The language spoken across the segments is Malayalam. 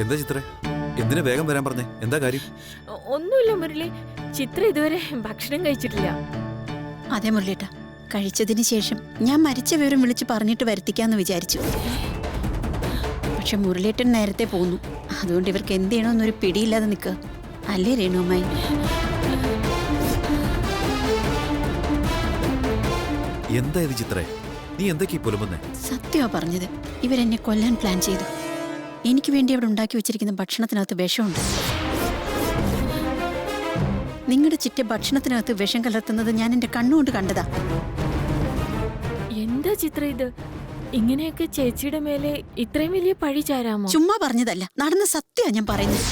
എന്താ ചിത്രേ, എന്തിനാ വേഗം വരാൻ പറഞ്ഞേ? എന്താ കാര്യം? ഒന്നുമില്ല മുരളി, ചിത്ര ഇതുവരെ ഭക്ഷണം കഴിച്ചിട്ടില്ല. അതെ മുരളിയേട്ടാ, കഴിച്ചതിന് ശേഷം ഞാൻ മരിച്ച വിവരം വിളിച്ച് പറഞ്ഞിട്ട് വരുത്തിക്കാന്ന് വിചാരിച്ചു. പക്ഷെ മുരളിയേട്ടൻ നേരത്തെ പോന്നു. അതുകൊണ്ട് ഇവർക്ക് എന്ത് ചെയ്യണമെന്നൊരു പിടിയില്ലാതെ നിൽക്കുക. അല്ലേ രേണുമായി? എന്താ ഇത് ചിത്രേ, നീ എന്തൊക്കെ പുലമ്പുന്നേ? സത്യമാ പറഞ്ഞത്. ഇവരെന്നെ കൊല്ലാൻ പ്ലാൻ ചെയ്തു. എനിക്ക് വേണ്ടി അവിടെ ഉണ്ടാക്കി വെച്ചിരിക്കുന്ന ഭക്ഷണത്തിനകത്ത് വിഷമുണ്ട്. നിങ്ങളുടെ ചിറ്റ ഭക്ഷണത്തിനകത്ത് വിഷം കലർത്തുന്നത് ഞാൻ എന്റെ കണ്ണുകൊണ്ട് കണ്ടതാ. എന്താ ചിത്ര ഇത്? ഇങ്ങനെയൊക്കെ ചേച്ചിയുടെ മേലെ ഇത്രയും വലിയ പഴി ചാരാമോ? ചുമ്മാ പറഞ്ഞതല്ല, നടന്ന സത്യമാ ഞാൻ പറയുന്നത്.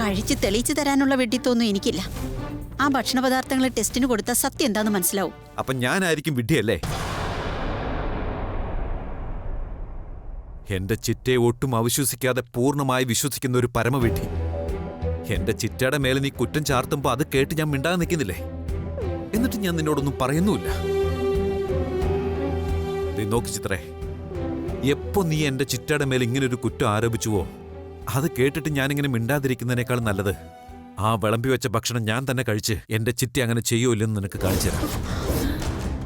കഴിച്ച് തെളിയിച്ചു തരാനുള്ള വെട്ടിത്തൊന്നും എനിക്കില്ല. ആ ഭക്ഷണ പദാർത്ഥങ്ങളെ ടെസ്റ്റിന് കൊടുത്താൽ സത്യം എന്താന്ന് മനസ്സിലാവും. അപ്പൊ ഞാനായിരിക്കും വിഡ്ഢിയല്ലേ? എന്റെ ചിറ്റയെ ഒട്ടും അവിശ്വസിക്കാതെ പൂർണ്ണമായി വിശ്വസിക്കുന്ന ഒരു പരമവിഡ്ഢി. എന്റെ ചിറ്റയുടെ മേലെ നീ കുറ്റം ചാർത്തുമ്പോ അത് കേട്ട് ഞാൻ മിണ്ടാതെ നിൽക്കുന്നില്ലേ? എന്നിട്ട് ഞാൻ നിന്നോടൊന്നും പറയുന്നുമില്ല. നീ നോക്ക് ചിത്രേ, എപ്പോ നീ എന്റെ ചിറ്റയുടെ മേലെ ഇങ്ങനെ ഒരു കുറ്റം ആരോപിച്ചുവോ, അത് കേട്ടിട്ട് ഞാനിങ്ങനെ മിണ്ടാതിരിക്കുന്നതിനേക്കാൾ നല്ലത് ആ വിളമ്പി വെച്ച ഭക്ഷണം ഞാൻ തന്നെ കഴിച്ച് എന്റെ ചിറ്റ അങ്ങനെ ചെയ്യോ ഇല്ലെന്ന് നിനക്ക് കാണിച്ചു തരാം.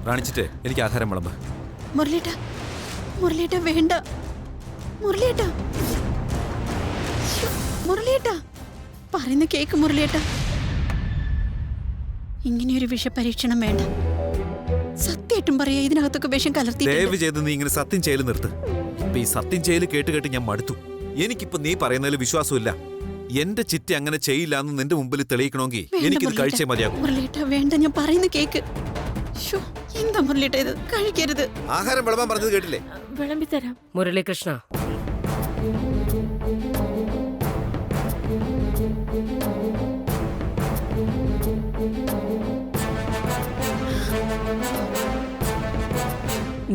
കാണിച്ചിട്ട് എനിക്ക് ആഹാരം വിളമ്പ്. മുരളിയേട്ടാ, മുരളിയേട്ടാ വേണ്ട. മുരളിയേട്ടാ, മുരളിയേട്ടാ പറയുന്ന കേക്ക് മുരളിയേട്ടാ. ഇങ്ങനെയൊരു വിഷപരീക്ഷണം വേണ്ട. സത്യമായിട്ടും പറയാ, ഇതിനകത്തൊക്കെ വിഷം കലർത്തി. ദയവ് ചെയ്ത് നീ ഇങ്ങനെ സത്യം ചെയ്യൽ നിർത്ത്. ഇപ്പൊ ഈ സത്യം ചെയ്യൽ കേട്ട് കേട്ട് ഞാൻ മടുത്തു. എനിക്കിപ്പോ നീ പറയുന്നതിൽ വിശ്വാസമില്ല. എന്റെ ചിറ്റ അങ്ങനെ ചെയ്യില്ല എന്ന് നിന്റെ മുമ്പിൽ തെളിയിക്കണമെങ്കിൽ എനിക്കിത് കഴിച്ചേ മതിയാകും. മുരളിയേട്ടാ വേണ്ട, ഞാൻ പറയുന്ന കേക്ക്. എന്താ മുരളിയേട്ടാ ഇത്? കഴിക്കരുത്. ആഹാരം വിളമ്പാൻ പറഞ്ഞത് കേട്ടില്ലേ? വിളമ്പിത്തരാം. മുരളീകൃഷ്ണ,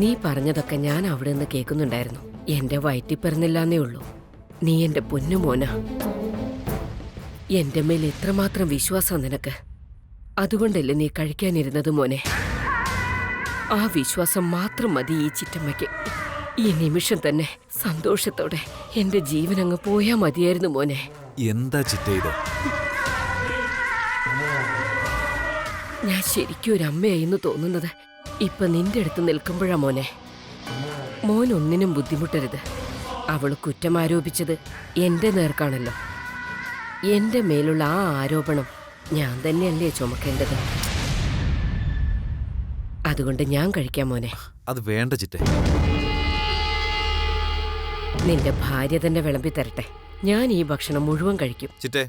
നീ പറഞ്ഞതൊക്കെ ഞാൻ അവിടെ നിന്ന് കേൾക്കുന്നുണ്ടായിരുന്നു. എന്റെ വയറ്റിൽ പിറന്നില്ലാന്നേ ഉള്ളൂ. നീ എന്റെ പൊന്നുമോനാ. എന്റെ മേൽ എത്രമാത്രം വിശ്വാസം നിനക്ക്. അതുകൊണ്ടല്ലേ നീ കഴിക്കാനിരുന്നത് മോനെ. ആ വിശ്വാസം മാത്രം മതി ഈ ചിറ്റമ്മയ്ക്ക്. ഈ നിമിഷം തന്നെ സന്തോഷത്തോടെ എന്റെ ജീവൻ അങ്ങ് പോയാ മതിയായിരുന്നു മോനെ. എന്താ ചിറ്റ ഇത്? ഞാൻ ശരിക്കും ഒരു അമ്മയായിന്ന് തോന്നുന്നത് ഇപ്പൊ നിന്റെ അടുത്ത് നിൽക്കുമ്പോഴാ മോനെ. മോൻ ഒന്നിനും ബുദ്ധിമുട്ടരുത്. അവള് കുറ്റം ആരോപിച്ചത് എന്റെ നേർക്കാണല്ലോ. എന്റെ മേലുള്ള ആ ആരോപണം ഞാൻ തന്നെയല്ലേ ചുമക്കേണ്ടത്. അതുകൊണ്ട് ഞാൻ കഴിക്കാം മോനെ. അത് വേണ്ട ചിറ്റ. നിന്റെ ഭാര്യ തന്നെ വിളമ്പി തരട്ടെ. ഞാൻ ഈ ഭക്ഷണം മുഴുവൻ കഴിക്കും. ചിറ്റെ,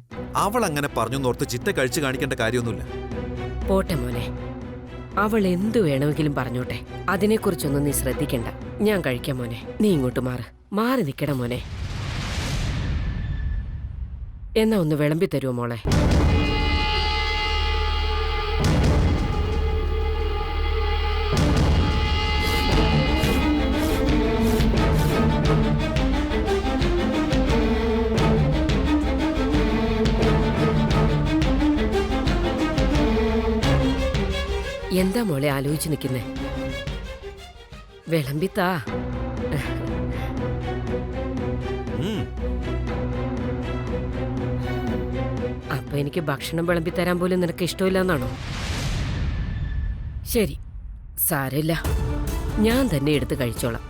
അവൾ അങ്ങനെ പറഞ്ഞു നോർത്ത് ചിറ്റ കഴിച്ചു കാണിക്കേണ്ട കാര്യമൊന്നുമില്ല. പോട്ടെ മോനെ, അവൾ എന്തു വേണമെങ്കിലും പറഞ്ഞോട്ടെ. അതിനെക്കുറിച്ചൊന്നും നീ ശ്രദ്ധിക്കണ്ട. ഞാൻ കഴിക്കാം മോനെ. നീ ഇങ്ങോട്ട് മാറി നിൽക്കട മോനെ. എന്നാ ഒന്ന് വിളമ്പി തരുമോ മോളെ? എന്താ മോളെ ആലോചിച്ച് നിൽക്കുന്നേ? വിളമ്പിത്താ. അപ്പൊ എനിക്ക് ഭക്ഷണം വിളമ്പിത്തരാൻ പോലും നിനക്ക് ഇഷ്ടമില്ലെന്നാണോ? ശരി, സാരമില്ല, ഞാൻ തന്നെ എടുത്ത് കഴിച്ചോളാം.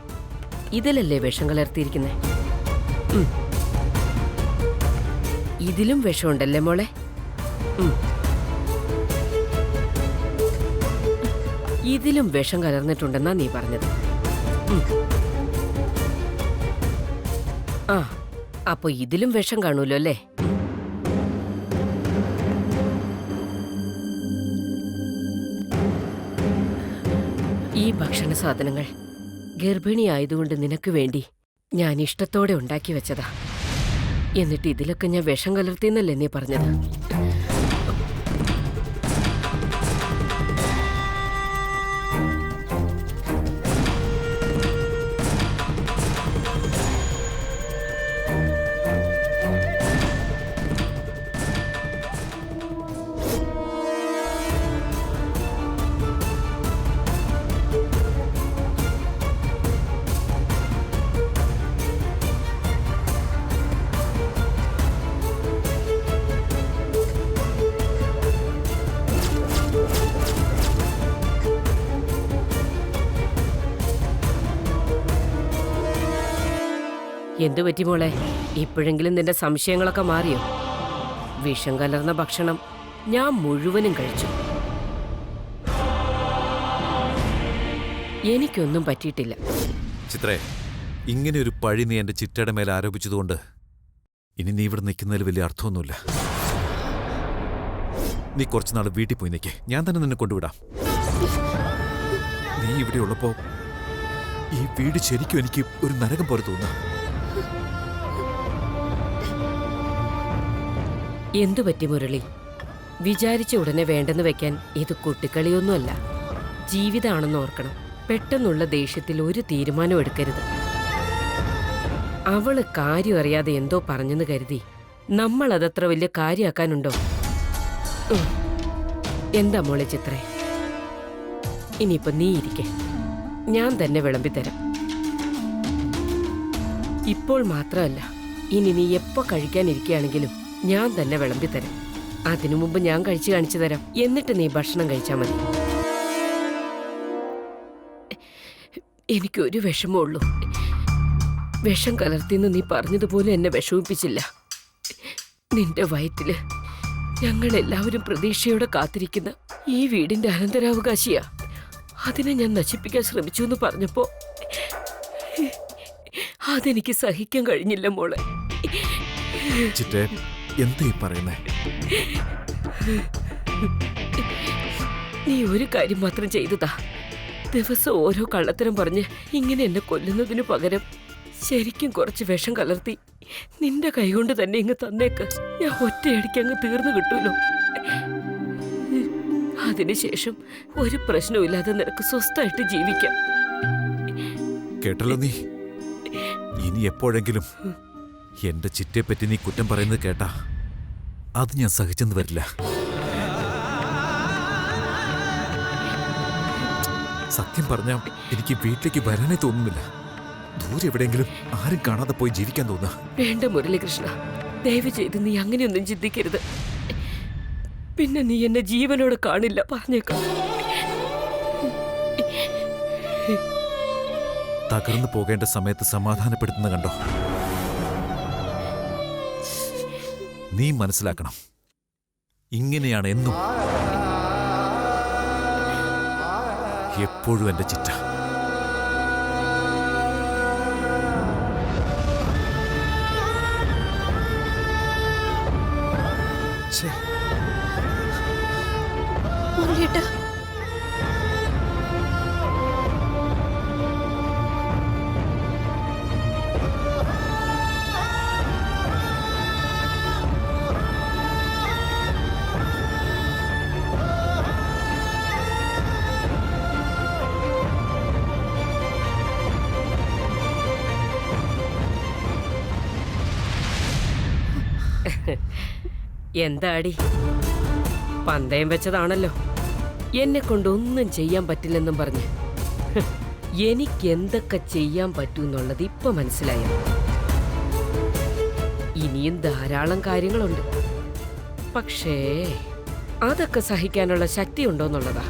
ഇതിലല്ലേ വിഷം കലർത്തിയിരിക്കുന്നേ? ഇതിലും വിഷമുണ്ടല്ലേ മോളെ? ഇതിലും വിഷം കലർന്നിട്ടുണ്ടെന്നാ നീ പറഞ്ഞത്. ആ, അപ്പൊ ഇതിലും വിഷം കാണൂല്ലോ അല്ലേ? ഈ ഭക്ഷണ സാധനങ്ങൾ ഗർഭിണിയായതുകൊണ്ട് നിനക്ക് വേണ്ടി ഞാൻ ഇഷ്ടത്തോടെ ഉണ്ടാക്കി വെച്ചതാ. എന്നിട്ട് ഇതിലൊക്കെ ഞാൻ വിഷം കലർത്തിയെന്നല്ലേ നീ പറഞ്ഞത്? എന്തു പറ്റി മോളെ? ഇപ്പോഴെങ്കിലും നിന്റെ സംശയങ്ങളൊക്കെ മാറിയോ? വിഷം കലർന്ന ഭക്ഷണം ഞാൻ മുഴുവനും കഴിച്ചു. എനിക്കൊന്നും പറ്റിയിട്ടില്ല. ചിത്രേ, ഇങ്ങനെ ഒരു പഴി നീ എന്റെ ചിറ്റയുടെ മേലെ ആരോപിച്ചതുകൊണ്ട് ഇനി നീ ഇവിടെ നിൽക്കുന്നതിൽ വലിയ അർത്ഥമൊന്നുമില്ല. നീ കുറച്ചുനാൾ വീട്ടിൽ പോയി നിൽക്കേ, ഞാൻ തന്നെ നിന്നെ കൊണ്ടുവിടാം. നീ ഇവിടെ ഉള്ളപ്പോ ഈ വീട് ശരിക്കും എനിക്ക് ഒരു നരകം പോലെ തോന്നുന്നു. എന്തു പറ്റി മുരളി? വിചാരിച്ച ഉടനെ വേണ്ടെന്ന് വെക്കാൻ ഇത് കുട്ടിക്കളിയൊന്നുമല്ല, ജീവിതമാണെന്ന് ഓർക്കണം. പെട്ടെന്നുള്ള ദേഷ്യത്തിൽ ഒരു തീരുമാനം എടുക്കരുത്. അവള് കാര്യം അറിയാതെ എന്തോ പറഞ്ഞെന്ന് കരുതി നമ്മൾ അതത്ര വലിയ കാര്യമാക്കാനുണ്ടോ? എന്താ മോളെ ചിത്രേ, ഇനിയിപ്പൊ നീ ഇരിക്കെ, ഞാൻ തന്നെ വിളമ്പിത്തരാം. ഇപ്പോൾ മാത്രമല്ല, ഇനി നീ എപ്പോ കഴിക്കാനിരിക്കുകയാണെങ്കിലും ഞാൻ തന്നെ വിളമ്പിത്തരാം. അതിനു മുമ്പ് ഞാൻ കഴിച്ചു കാണിച്ചു തരാം, എന്നിട്ട് നീ ഭക്ഷണം കഴിച്ചാൽ മതി. എനിക്കൊരു വിഷമമുള്ളൂ. വിഷം കലർത്തിന്ന് നീ പറഞ്ഞതുപോലെ എന്നെ വിഷമിപ്പിച്ചില്ല. നിന്റെ വയറ്റില് ഞങ്ങളെല്ലാവരും പ്രതീക്ഷയോടെ കാത്തിരിക്കുന്ന ഈ വീടിന്റെ അനന്തരാവകാശിയാ. അതിനെ ഞാൻ നശിപ്പിക്കാൻ ശ്രമിച്ചു എന്ന് പറഞ്ഞപ്പോ അതെനിക്ക് സഹിക്കാൻ കഴിഞ്ഞില്ല മോളെ. ചിറ്റേ, എന്താ ഈ പറയുന്നേ? നീ ഒരു കാര്യം മാത്രം ചെയ്തതാ. ദിവസം ഓരോ കള്ളത്തരം പറഞ്ഞ് ഇങ്ങനെ എന്നെ കൊല്ലുന്നതിനു പകരം ശരിക്കും കുറച്ച് വിഷം കലർത്തി നിന്റെ കൈകൊണ്ട് തന്നെ ഇങ്ങ് തന്നേക്ക്. ഞാൻ ഒറ്റയടിക്ക് അങ്ങ് തീർന്നു കിട്ടൂലോ. അതിനുശേഷം ഒരു പ്രശ്നവുമില്ലാതെ നിനക്ക് സ്വസ്ഥമായിട്ട് ജീവിക്കാം. കേട്ടല്ലോ നീ? ഇനി എപ്പോഴെങ്കിലും എന്റെ ചിറ്റയെപ്പറ്റി നീ കുറ്റം പറയുന്നത് കേട്ടാ അത് ഞാൻ സഹിച്ചെന്ന് വരില്ല. സത്യം പറഞ്ഞാ എനിക്ക് വീട്ടിലേക്ക് വരാനേ തോന്നുന്നില്ല. ദൂരെ എവിടെയെങ്കിലും ആരും കാണാതെ പോയി ജീവിക്കാൻ തോന്നുക. വേണ്ട മുരളീകൃഷ്ണ, ദയവ് ചെയ്ത് നീ അങ്ങനെയൊന്നും ചിന്തിക്കരുത്. പിന്നെ നീ എന്നെ ജീവനോട് കാണില്ല, പറഞ്ഞേക്കാം. തകർന്നു പോകേണ്ട സമയത്ത് സമാധാനപ്പെടുത്തുന്ന കണ്ടോ? നീ മനസ്സിലാക്കണം, ഇങ്ങനെയാണ് എന്നും എപ്പോഴും എന്റെ ചിറ്റ. മുരളിയേട്ടാ, എന്താടി, പന്തയം വെച്ചതാണല്ലോ. എന്നെ കൊണ്ടൊന്നും ചെയ്യാൻ പറ്റില്ലെന്നും പറഞ്ഞ് എനിക്ക് എന്തൊക്കെ ചെയ്യാൻ പറ്റൂന്നുള്ളത് ഇപ്പൊ മനസ്സിലായോ? ഇനിയും ധാരാളം കാര്യങ്ങളുണ്ട്. പക്ഷേ അതൊക്കെ സഹിക്കാനുള്ള ശക്തി ഉണ്ടോന്നുള്ളതാ.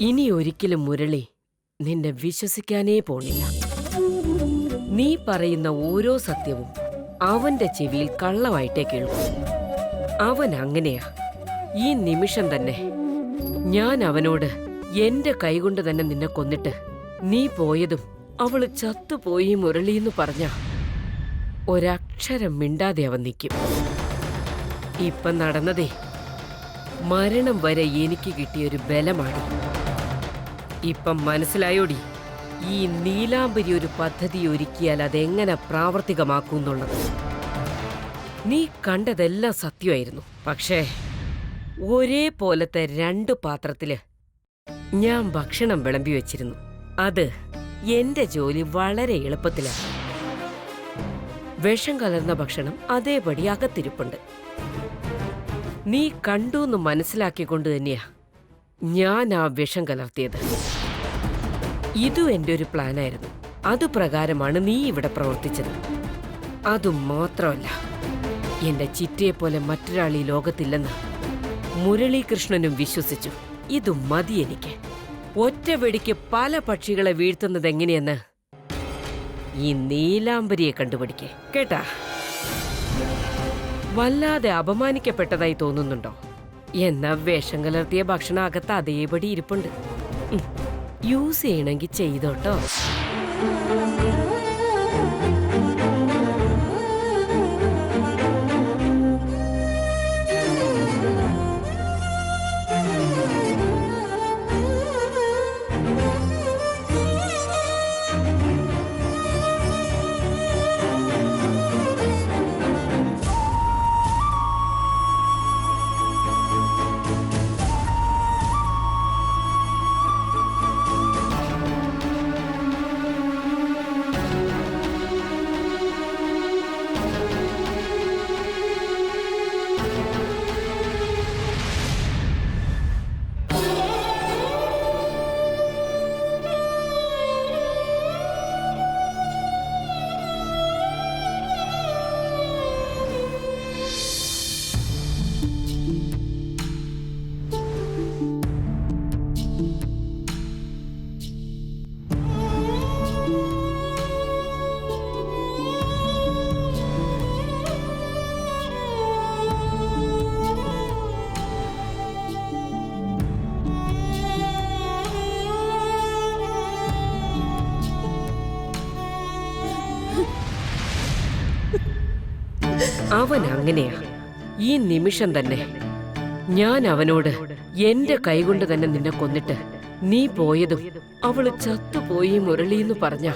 ഇനി ഒരിക്കലും മുരളി നിന്നെ വിശ്വസിക്കാനേ പോണില്ല. നീ പറയുന്ന ഓരോ സത്യവും അവന്റെ ചെവിയിൽ കള്ളമായിട്ടേ കേൾക്കും. അവൻ അങ്ങനെയാ. ഈ നിമിഷം തന്നെ ഞാൻ അവനോട് എന്റെ കൈകൊണ്ട് തന്നെ നിന്നെ കൊന്നിട്ട് നീ പോയതും അവള് ചത്തുപോയി മുരളിയെന്ന് പറഞ്ഞ ഒരക്ഷരം മിണ്ടാതെ അവൻ നിൽക്കും. ഇപ്പം നടന്നതേ മരണം വരെ എനിക്ക് കിട്ടിയൊരു ബലമാണ്. ഇപ്പം മനസ്സിലായോടി ഈ നീലാംബരി ഒരു പദ്ധതി ഒരുക്കിയാൽ അതെങ്ങനെ പ്രാവർത്തികമാക്കൂന്നുള്ളത്? നീ കണ്ടതെല്ലാം സത്യമായിരുന്നു. പക്ഷേ ഒരേപോലത്തെ 2 പാത്രത്തില് ഞാൻ ഭക്ഷണം വിളമ്പി വെച്ചിരുന്നു. അത് എന്റെ ജോലി വളരെ എളുപ്പത്തിലാണ്. വിഷം കലർന്ന ഭക്ഷണം അതേപടി അകത്തിരിപ്പുണ്ട്. നീ കണ്ടൂന്ന് മനസ്സിലാക്കിക്കൊണ്ട് തന്നെയാ ഞാൻ ആ വിഷം കലർത്തിയത്. ഇതും എന്റെ ഒരു പ്ലാനായിരുന്നു. അതുപ്രകാരമാണ് നീ ഇവിടെ പ്രവർത്തിച്ചത്. അതുമാത്രമല്ല, എന്റെ ചിറ്റയെപ്പോലെ മറ്റൊരാൾ ഈ ലോകത്തില്ലെന്ന് മുരളീകൃഷ്ണനും വിശ്വസിച്ചു. ഇതു മതി എനിക്ക്. ഒറ്റ വെടിക്ക് പല പക്ഷികളെ വീഴ്ത്തുന്നത് എങ്ങനെയെന്ന് ഈ നീലാംബരിയെ കണ്ടുപിടിക്കേ കേട്ടാ. വല്ലാതെ അപമാനിക്കപ്പെട്ടതായി തോന്നുന്നുണ്ടോ? എന്നാ വിഷം കലർത്തിയ ഭക്ഷണം അകത്ത് അതേപടി ഇരിപ്പുണ്ട്. യൂസ് ചെയ്യണമെങ്കിൽ ചെയ്തോട്ടോ. അവൻ അങ്ങനെയാ. ഈ നിമിഷം തന്നെ ഞാൻ അവനോട് എന്റെ കൈകൊണ്ട് തന്നെ നിന്നെ കൊന്നിട്ട് നീ പോയതും അവള് ചത്തുപോയി മുരളിയെന്ന് പറഞ്ഞ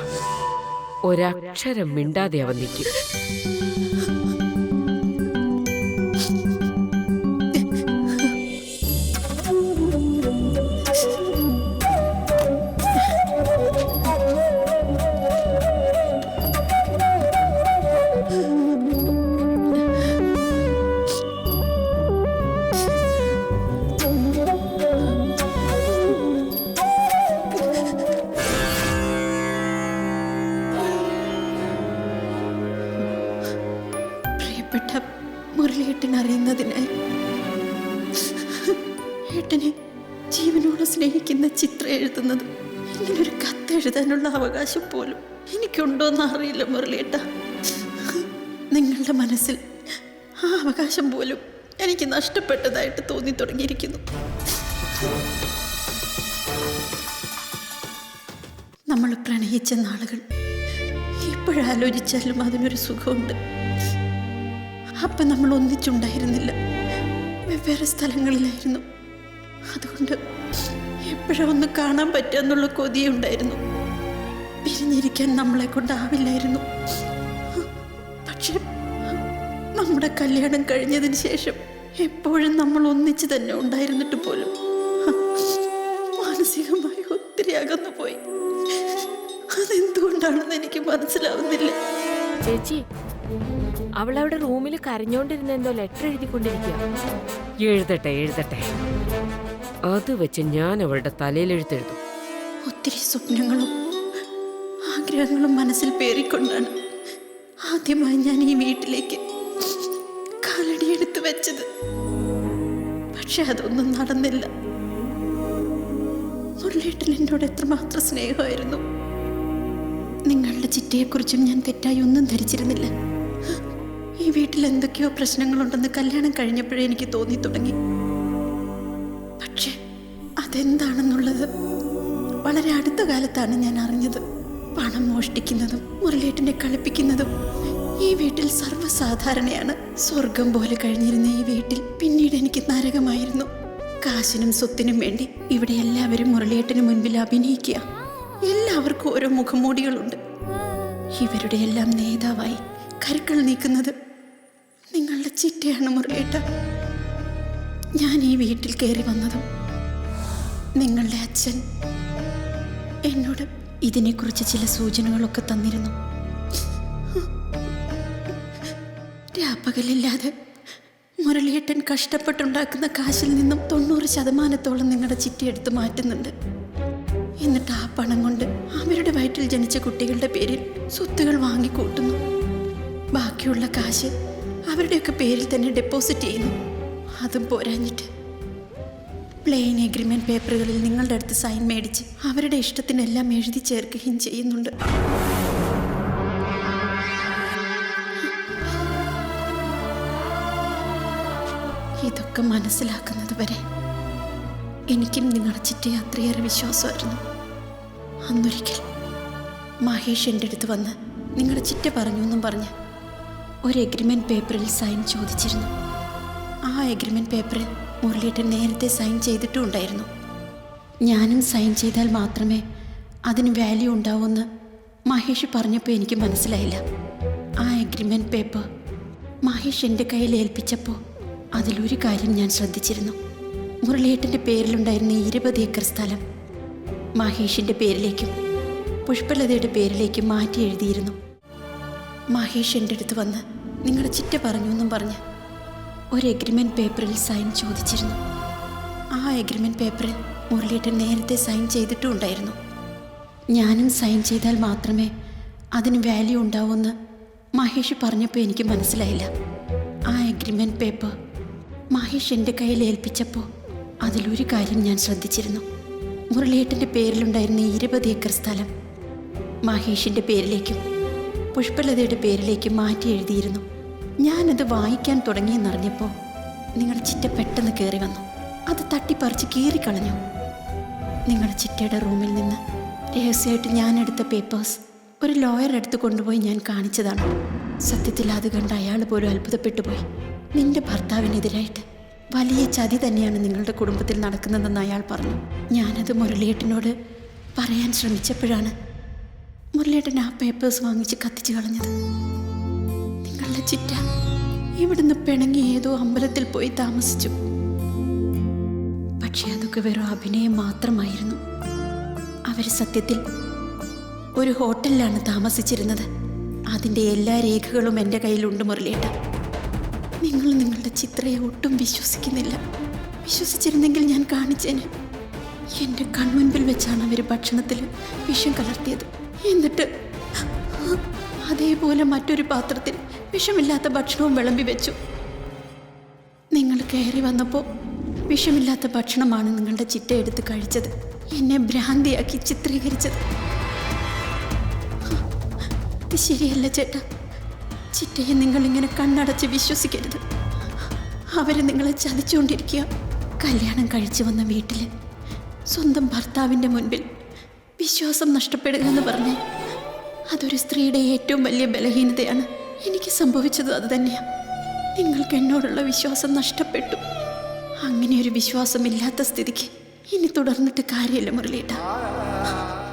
ഒരക്ഷരം മിണ്ടാതെ അവൻ നിൽക്കും. മുരളിയേട്ടൻ അറിയുന്നതിനായി ഏട്ടനെ ജീവനോട് സ്നേഹിക്കുന്ന ചിത്രം എഴുതുന്നത് ഇങ്ങനൊരു കത്തെഴുതാനുള്ള അവകാശം പോലും എനിക്കുണ്ടോന്ന് അറിയില്ല മുരളിയേട്ട. നിങ്ങളുടെ മനസ്സിൽ ആ അവകാശം പോലും എനിക്ക് നഷ്ടപ്പെട്ടതായിട്ട് തോന്നി തുടങ്ങിയിരിക്കുന്നു. നമ്മൾ പ്രണയിച്ച നാളുകൾ ഇപ്പോഴാലോചിച്ചാലും അതിനൊരു സുഖമുണ്ട്. അപ്പം നമ്മൾ ഒന്നിച്ചുണ്ടായിരുന്നില്ല, വെവ്വേറെ സ്ഥലങ്ങളിലായിരുന്നു. അതുകൊണ്ട് എപ്പോഴും ഒന്ന് കാണാൻ പറ്റാന്നുള്ള കൊതിയുണ്ടായിരുന്നു. പിരിഞ്ഞിരിക്കാൻ നമ്മളെ കൊണ്ടാവില്ലായിരുന്നു. പക്ഷെ നമ്മുടെ കല്യാണം കഴിഞ്ഞതിന് ശേഷം എപ്പോഴും നമ്മൾ ഒന്നിച്ച് തന്നെ ഉണ്ടായിരുന്നിട്ട് പോലും മാനസികമായി ഒത്തിരി അകന്നു പോയി. അതെന്തുകൊണ്ടാണെന്ന് എനിക്ക് മനസ്സിലാവുന്നില്ല. ചേച്ചി, അവളവിടെ റൂമിൽ കരഞ്ഞോണ്ടിരുന്ന എന്തോ ലെറ്റർ എഴുതിക്കൊണ്ടിരിക്കുക. എഴുതട്ടെ. അത് വെച്ച് ഞാൻ അവളുടെ തലയിലെഴുത്തെഴുതും. ഒത്തിരി സ്വപ്നങ്ങളും ആഗ്രഹങ്ങളും മനസ്സിൽ പേറിക്കൊണ്ടാണ് ആദ്യമായി ഞാൻ ഈ വീട്ടിലേക്ക് കാലടിയെടുത്ത് വെച്ചത്. പക്ഷെ അതൊന്നും നടന്നില്ല. മുരളിയേട്ടൻ എന്നോട് എത്രമാത്രം സ്നേഹമായിരുന്നു. നിങ്ങളുടെ ചിറ്റയെക്കുറിച്ചും ഞാൻ തെറ്റായി ഒന്നും ധരിച്ചിരുന്നില്ല. ഈ വീട്ടിൽ എന്തൊക്കെയോ പ്രശ്നങ്ങളുണ്ടെന്ന് കല്യാണം കഴിഞ്ഞപ്പോഴേ എനിക്ക് തോന്നി തുടങ്ങി. പക്ഷെ അതെന്താണെന്നുള്ളത് വളരെ അടുത്ത കാലത്താണ് ഞാൻ അറിഞ്ഞത്. പണം മോഷ്ടിക്കുന്നതും മുരളിയേട്ടനെ കളിപ്പിക്കുന്നതും ഈ വീട്ടിൽ സർവ്വസാധാരണയാണ്. സ്വർഗം പോലെ കഴിഞ്ഞിരുന്ന ഈ വീട്ടിൽ പിന്നീട് എനിക്ക് നരകമായിരുന്നു. കാശിനും സ്വത്തിനും വേണ്ടി ഇവിടെ എല്ലാവരും മുരളിയേട്ടന് മുൻപിൽ അഭിനയിക്കുക. എല്ലാവർക്കും ഓരോ മുഖംമൂടികളുണ്ട്. ഇവരുടെ എല്ലാം നേതാവായി കരുക്കൾ നീക്കുന്നത് നിങ്ങളുടെ ചിറ്റയാണ് മുരളിയേട്ട. ഞാൻ ഈ വീട്ടിൽ കയറി വന്നതും നിങ്ങളുടെ അച്ഛൻ എന്നോട് ഇതിനെക്കുറിച്ച് ചില സൂചനകളൊക്കെ തന്നിരുന്നു. രാപ്പകലില്ലാതെ മുരളിയേട്ടൻ കഷ്ടപ്പെട്ടുണ്ടാക്കുന്ന കാശിൽ നിന്നും 90% നിങ്ങളുടെ ചിറ്റയെടുത്ത് മാറ്റുന്നുണ്ട്. എന്നിട്ട് ആ പണം കൊണ്ട് അവരുടെ വയറ്റിൽ ജനിച്ച കുട്ടികളുടെ പേരിൽ സ്വത്തുകൾ വാങ്ങിക്കൂട്ടുന്നു. ബാക്കിയുള്ള കാശ് അവരുടെയൊക്കെ പേരിൽ തന്നെ ഡെപ്പോസിറ്റ് ചെയ്യുന്നു. അതും പോരാഞ്ഞിട്ട് പ്ലെയിൻ എഗ്രിമെന്റ് പേപ്പറുകളിൽ നിങ്ങളുടെ അടുത്ത് സൈൻ മേടിച്ച് അവരുടെ ഇഷ്ടത്തിനെല്ലാം എഴുതി ചേർക്കുകയും ചെയ്യുന്നുണ്ട്. ഇതൊക്കെ മനസ്സിലാക്കുന്നത് വരെ എനിക്കും നിങ്ങളുടെ ചിറ്റയെ അത്രയേറെ വിശ്വാസമായിരുന്നു. അന്നൊരിക്കൽ മഹേഷ് എൻ്റെ അടുത്ത് വന്ന് നിങ്ങളുടെ ചിറ്റ പറഞ്ഞു എന്നും പറഞ്ഞ് ഒരു എഗ്രിമെൻറ്റ് പേപ്പറിൽ സൈൻ ചോദിച്ചിരുന്നു. ആ എഗ്രിമെൻറ്റ് പേപ്പറിൽ മുരളിയേട്ടൻ നേരത്തെ സൈൻ ചെയ്തിട്ടും ഉണ്ടായിരുന്നു. ഞാനും സൈൻ ചെയ്താൽ മാത്രമേ അതിന് വാല്യൂ ഉണ്ടാവുമെന്ന് മഹേഷ് പറഞ്ഞപ്പോൾ എനിക്ക് മനസ്സിലായില്ല. ആ എഗ്രിമെൻറ്റ് പേപ്പർ മഹേഷ് എൻ്റെ കയ്യിൽ ഏൽപ്പിച്ചപ്പോൾ അതിലൊരു കാര്യം ഞാൻ ശ്രദ്ധിച്ചിരുന്നു. മുരളിയേട്ടൻ്റെ പേരിലുണ്ടായിരുന്ന 20 ഏക്കർ സ്ഥലം മഹേഷിൻ്റെ പേരിലേക്കും പുഷ്പലതയുടെ പേരിലേക്കും മാറ്റി എഴുതിയിരുന്നു. മഹേഷ് എൻ്റെ അടുത്ത് വന്ന് നിങ്ങളുടെ ചിറ്റ പറഞ്ഞു എന്നും പറഞ്ഞ് ഒരു എഗ്രിമെൻറ്റ് പേപ്പറിൽ സൈൻ ചോദിച്ചിരുന്നു. ആ എഗ്രിമെൻറ്റ് പേപ്പറിൽ മുരളിയേട്ടൻ നേരത്തെ സൈൻ ചെയ്തിട്ടും ഉണ്ടായിരുന്നു. ഞാനും സൈൻ ചെയ്താൽ മാത്രമേ അതിന് വാല്യൂ ഉണ്ടാവുമെന്ന് മഹേഷ് പറഞ്ഞപ്പോൾ എനിക്ക് മനസ്സിലായില്ല. ആ എഗ്രിമെൻറ്റ് പേപ്പർ മഹേഷ് എൻ്റെ കയ്യിൽ ഏൽപ്പിച്ചപ്പോൾ അതിലൊരു കാര്യം ഞാൻ ശ്രദ്ധിച്ചിരുന്നു. മുരളിയേട്ടൻ്റെ പേരിലുണ്ടായിരുന്ന 20 ഏക്കർ സ്ഥലം മഹേഷിൻ്റെ പേരിലേക്കും പുഷ്പലതയുടെ പേരിലേക്കും മാറ്റി എഴുതിയിരുന്നു. ഞാനത് വായിക്കാൻ തുടങ്ങിയെന്നറിഞ്ഞപ്പോൾ നിങ്ങളുടെ ചിറ്റ പെട്ടെന്ന് കയറി വന്നു. അത് തട്ടിപ്പറിച്ച് കീറിക്കളഞ്ഞു. നിങ്ങളുടെ ചിറ്റയുടെ റൂമിൽ നിന്ന് രഹസ്യമായിട്ട് ഞാനെടുത്ത പേപ്പേഴ്സ് ഒരു ലോയറുടെ അടുത്ത് കൊണ്ടുപോയി ഞാൻ കാണിച്ചതാണ്. സത്യത്തിൽ അത് കണ്ട് അയാൾ പോലും അത്ഭുതപ്പെട്ടു പോയി. നിന്റെ ഭർത്താവിനെതിരായിട്ട് വലിയ ചതി തന്നെയാണ് നിങ്ങളുടെ കുടുംബത്തിൽ നടക്കുന്നതെന്ന് അയാൾ പറഞ്ഞു. ഞാനത് മുരളിയേട്ടനോട് പറയാൻ ശ്രമിച്ചപ്പോഴാണ് മുരളിയേട്ടൻ ആ പേപ്പേഴ്സ് വാങ്ങിച്ച് കത്തിച്ചു കളഞ്ഞത്. നിങ്ങളുടെ ചിറ്റ ഇവിടുന്ന് പിണങ്ങി ഏതോ അമ്പലത്തിൽ പോയി താമസിച്ചു. പക്ഷെ അതൊക്കെ വെറും അഭിനയം മാത്രമായിരുന്നു. അവർ സത്യത്തിൽ ഒരു ഹോട്ടലിലാണ് താമസിച്ചിരുന്നത്. അതിൻ്റെ എല്ലാ രേഖകളും എൻ്റെ കയ്യിലുണ്ട് മുരളിയേട്ട. നിങ്ങൾ നിങ്ങളുടെ ചിത്രയെ ഒട്ടും വിശ്വസിക്കുന്നില്ല. വിശ്വസിച്ചിരുന്നെങ്കിൽ ഞാൻ കാണിച്ചേന്. എൻ്റെ കൺമുൻപിൽ വെച്ചാണ് അവർ ഭക്ഷണത്തിൽ വിഷം കലർത്തിയത്. എന്നിട്ട് അതേപോലെ മറ്റൊരു പാത്രത്തിൽ വിഷമില്ലാത്ത ഭക്ഷണവും വിളമ്പി വെച്ചു. നിങ്ങൾ കയറി വന്നപ്പോൾ വിഷമില്ലാത്ത ഭക്ഷണമാണ് നിങ്ങളുടെ ചിറ്റ എടുത്ത് കഴിച്ചത്. എന്നെ ഭ്രാന്തിയാക്കി ചിത്രീകരിച്ചത്. ഇത് ശരിയല്ല ചേട്ടാ. ചിറ്റയെ നിങ്ങളിങ്ങനെ കണ്ണടച്ച് വിശ്വസിക്കരുത്. അവർ നിങ്ങളെ ചതിച്ചുകൊണ്ടിരിക്കുക. കല്യാണം കഴിച്ചു വന്ന വീട്ടിൽ സ്വന്തം ഭർത്താവിൻ്റെ മുൻപിൽ വിശ്വാസം നഷ്ടപ്പെടുക എന്ന് പറഞ്ഞാൽ അതൊരു സ്ത്രീയുടെ ഏറ്റവും വലിയ ബലഹീനതയാണ്. എനിക്ക് സംഭവിച്ചത് അതുതന്നെയാണ്. നിങ്ങൾക്ക് എന്നോടുള്ള വിശ്വാസം നഷ്ടപ്പെട്ടു. അങ്ങനെ ഒരു വിശ്വാസമില്ലാത്ത സ്ഥിതിക്ക് ഇനി തുടർന്നിട്ട് കാര്യമില്ല മുരളിയേട്ട.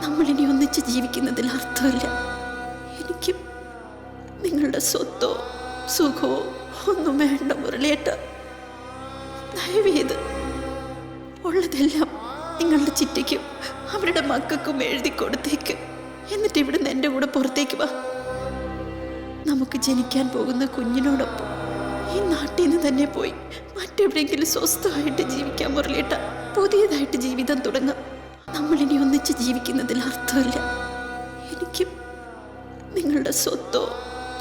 നമ്മളിനി ഒന്നിച്ച് ജീവിക്കുന്നതിൽ അർത്ഥമില്ല. എനിക്കും നിങ്ങളുടെ സ്വത്തോ സുഖമോ ഒന്നും വേണ്ട മുരളിയേട്ട. ദയവേത് ഉള്ളതെല്ലാം നിങ്ങളുടെ ചിറ്റയ്ക്കും അവരുടെ മക്കൾക്കും എഴുതി കൊടുത്തേക്ക്. എന്നിട്ട് ഇവിടുന്ന് എൻ്റെ കൂടെ പുറത്തേക്ക് വാ. നമുക്ക് ജനിക്കാൻ പോകുന്ന കുഞ്ഞിനോടൊപ്പം ഈ നാട്ടിൽ നിന്ന് തന്നെ പോയി മറ്റെവിടെയെങ്കിലും സ്വസ്ഥമായിട്ട് ജീവിക്കാൻ മുരളിയേട്ട. പുതിയതായിട്ട് ജീവിതം തുടങ്ങാം. നമ്മളിനി ഒന്നിച്ച് ജീവിക്കുന്നതിൽ അർത്ഥമില്ല. എനിക്കും നിങ്ങളുടെ സ്വത്തോ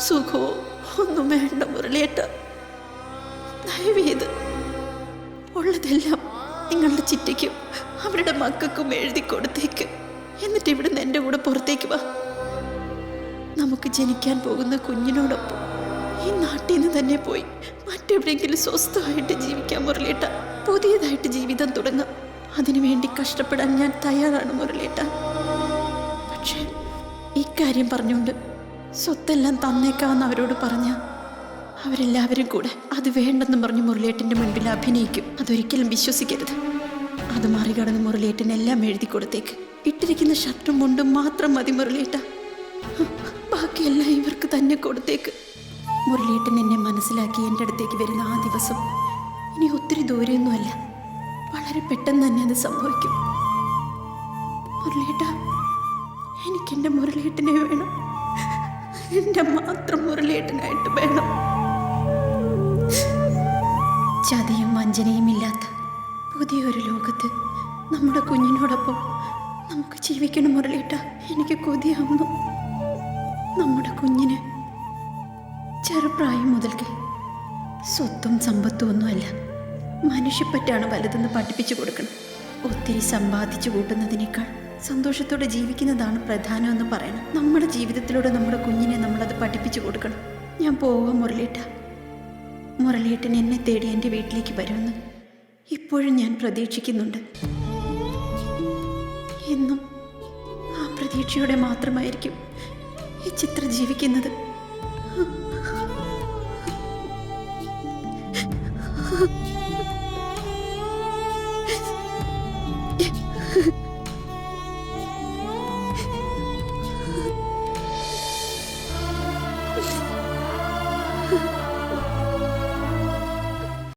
സുഖമോ ഒന്നും വേണ്ട മുരളിയേട്ട. ദയവേത് ഉള്ളതെല്ലാം നിങ്ങളുടെ ചിറ്റയ്ക്കും അവരുടെ മക്കൾക്കും എഴുതി കൊടുത്തേക്ക്. എന്നിട്ട് ഇവിടുന്ന് എൻ്റെ കൂടെ പുറത്തേക്ക് വാ. നമുക്ക് ജനിക്കാൻ പോകുന്ന കുഞ്ഞിനോടൊപ്പം ഈ നാട്ടിൽ നിന്ന് തന്നെ പോയി മറ്റെവിടെയെങ്കിലും സ്വസ്ഥമായിട്ട് ജീവിക്കാൻ മുരളിയേട്ട. പുതിയതായിട്ട് ജീവിതം തുടങ്ങാം. അതിനുവേണ്ടി കഷ്ടപ്പെടാൻ ഞാൻ തയ്യാറാണ് മുരളിയേട്ട. പക്ഷേ ഇക്കാര്യം പറഞ്ഞുകൊണ്ട് സ്വത്തെല്ലാം തന്നേക്കാമെന്ന് അവരോട് പറഞ്ഞ അവരെല്ലാവരും കൂടെ അത് വേണ്ടെന്ന് പറഞ്ഞ് മുരളിയേട്ടൻ്റെ മുൻപിൽ അഭിനയിക്കും. അതൊരിക്കലും വിശ്വസിക്കരുത്. അത് മറികടന്ന് മുരളിയേട്ടൻ എല്ലാം എഴുതി കൊടുത്തേക്ക്. ഇട്ടിരിക്കുന്ന ഷർട്ടും മുണ്ടും മാത്രം മതി മുരളിയേട്ട. ബാക്കിയെല്ലാം ഇവർക്ക് തന്നെ കൊടുത്തേക്ക്. മുരളിയേട്ടൻ എന്നെ മനസ്സിലാക്കി എൻ്റെ അടുത്തേക്ക് വരുന്ന ആ ദിവസം ഇനി ഒത്തിരി ദൂരെയൊന്നുമല്ല. വളരെ പെട്ടെന്ന് തന്നെ അത് സംഭവിക്കും. മുരളിയേട്ട, എനിക്കെൻ്റെ മുരളിയേട്ടനെ വേണം. എൻ്റെ മാത്രം മുരളിയേട്ടനായിട്ട് വേണം. ചതിയും വഞ്ചനയും ഇല്ലാത്ത പുതിയൊരു ലോകത്ത് നമ്മുടെ കുഞ്ഞിനോടൊപ്പം നമുക്ക് ജീവിക്കണം മുരളിയേട്ട. എനിക്ക് കൊതിയാവുന്നു. നമ്മുടെ കുഞ്ഞിന് ചെറുപ്രായം മുതൽക്കേ സ്വത്തും സമ്പത്തും ഒന്നുമല്ല, മനുഷ്യപ്പറ്റാണ് വലുതെന്ന് പഠിപ്പിച്ചു കൊടുക്കണം. ഒത്തിരി സമ്പാദിച്ചു കൂട്ടുന്നതിനേക്കാൾ സന്തോഷത്തോടെ ജീവിക്കുന്നതാണ് പ്രധാനമെന്ന് പറയണം. നമ്മുടെ ജീവിതത്തിലൂടെ നമ്മുടെ കുഞ്ഞിനെ നമ്മളത് പഠിപ്പിച്ചു കൊടുക്കണം. ഞാൻ പോവാം മുരളിയേട്ട. മുരളിയേട്ടൻ എന്നെ തേടി എൻ്റെ വീട്ടിലേക്ക് വരുമെന്ന് ഇപ്പോഴും ഞാൻ പ്രതീക്ഷിക്കുന്നുണ്ട്. എന്നും ആ പ്രതീക്ഷയോടെ മാത്രമായിരിക്കും ഈ ചിത്ര ജീവിക്കുന്നത്.